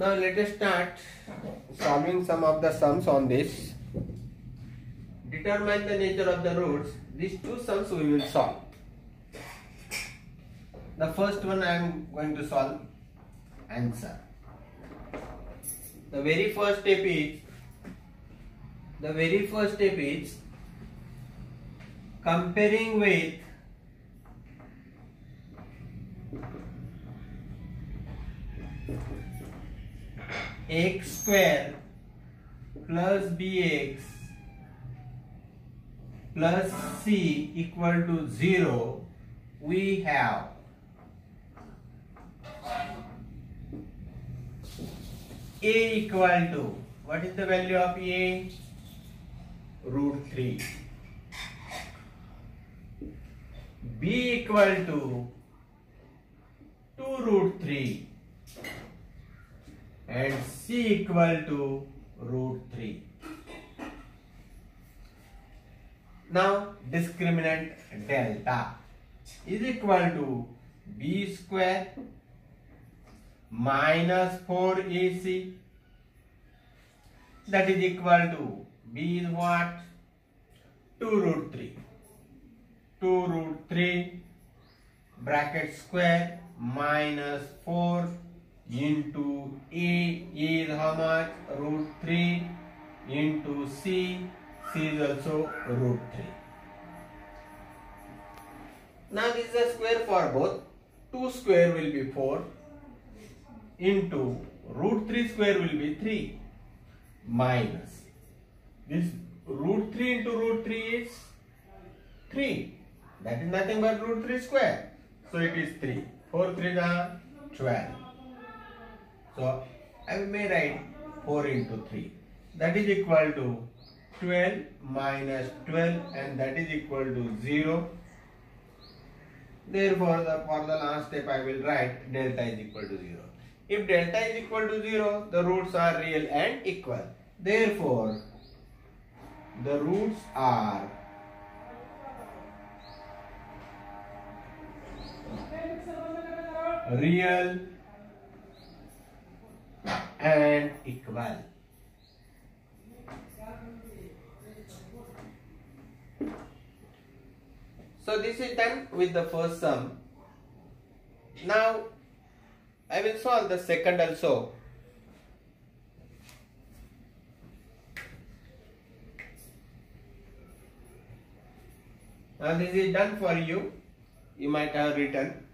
Now let us start solving some of the sums on this. Determine the nature of the roots. These two sums we will solve. The first one I am going to solve. Answer. The very first step is comparing with x square plus bx plus c equal to 0. We have a equal to, what is the value of a? Root 3. B equal to 2 root 3 and C equal to root 3. Now discriminant delta is equal to B square minus 4AC, that is equal to B is what? 2 root 3. 2 root 3 bracket square minus 4 into A is how much? Root 3 into C is also root 3. Now this is a square for both. 2 square will be 4 into root 3 square will be 3 minus this root 3 into root 3 is 3. That is nothing but root 3 square. So it is 3. 4 3 are 12. So I may write 4 into 3. That is equal to 12 minus 12 and that is equal to 0. Therefore, for the last step I will write delta is equal to 0. If delta is equal to 0, the roots are real and equal. Therefore, the roots are real and equal. So this is done with the first sum. Now I will solve the second also. Now this is done for you. You might have written.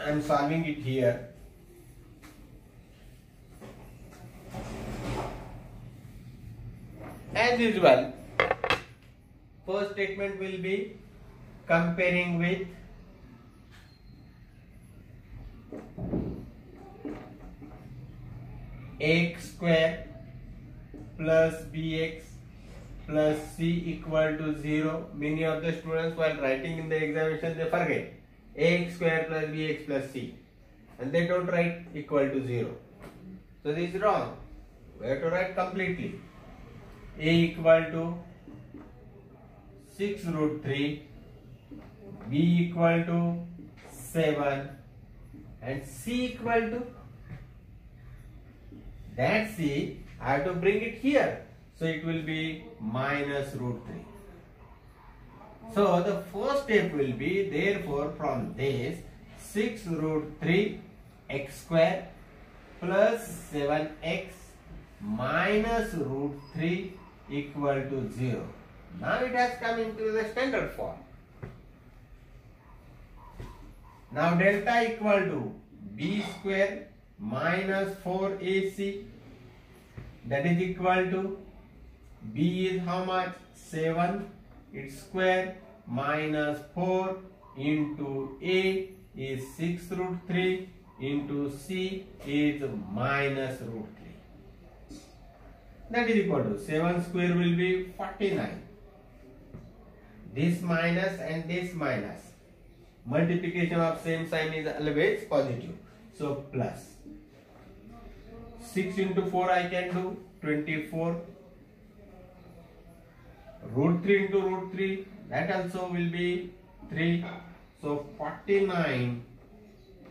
I am solving it here. As usual, first statement will be comparing with x square plus bx plus c equal to 0. Many of the students while writing in the examination they forget x square plus bx plus c and they don't write equal to 0. So this is wrong. We have to write completely. A equal to 6 root 3, B equal to 7 and C equal to, that C I have to bring it here. So it will be minus root 3. So the first step will be, therefore from this 6 root 3 x square plus 7x minus root 3 equal to 0. Now it has come into the standard form. Now delta equal to b square minus 4ac, that is equal to b is how much? 7, its square minus 4 into a is 6 root 3 into c is minus root 3. That is equal to 7 square will be 49. This minus and this minus. Multiplication of same sign is always positive. So plus. 6 into 4 I can do 24 Root 3 into root 3, that also will be 3. So 49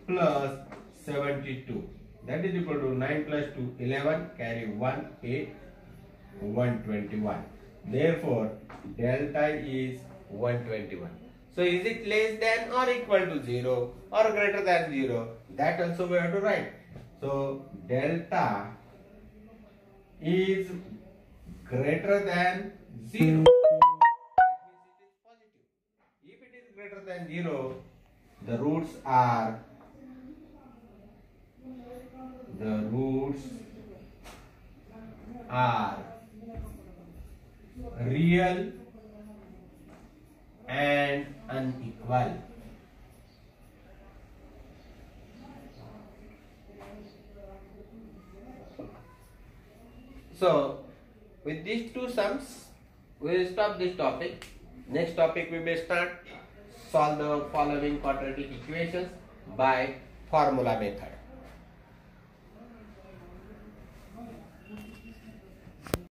plus 72. That is equal to 9 plus 2, 11. Carry 1, 8, 121. Therefore, delta is 121. So is it less than or equal to 0 or greater than 0? That also we have to write. So delta is greater than 0. That means it is positive. If it is greater than 0, the roots are real and unequal. So with these two sums, we will stop this topic. Next topic we will start solve the following quadratic equations by formula method.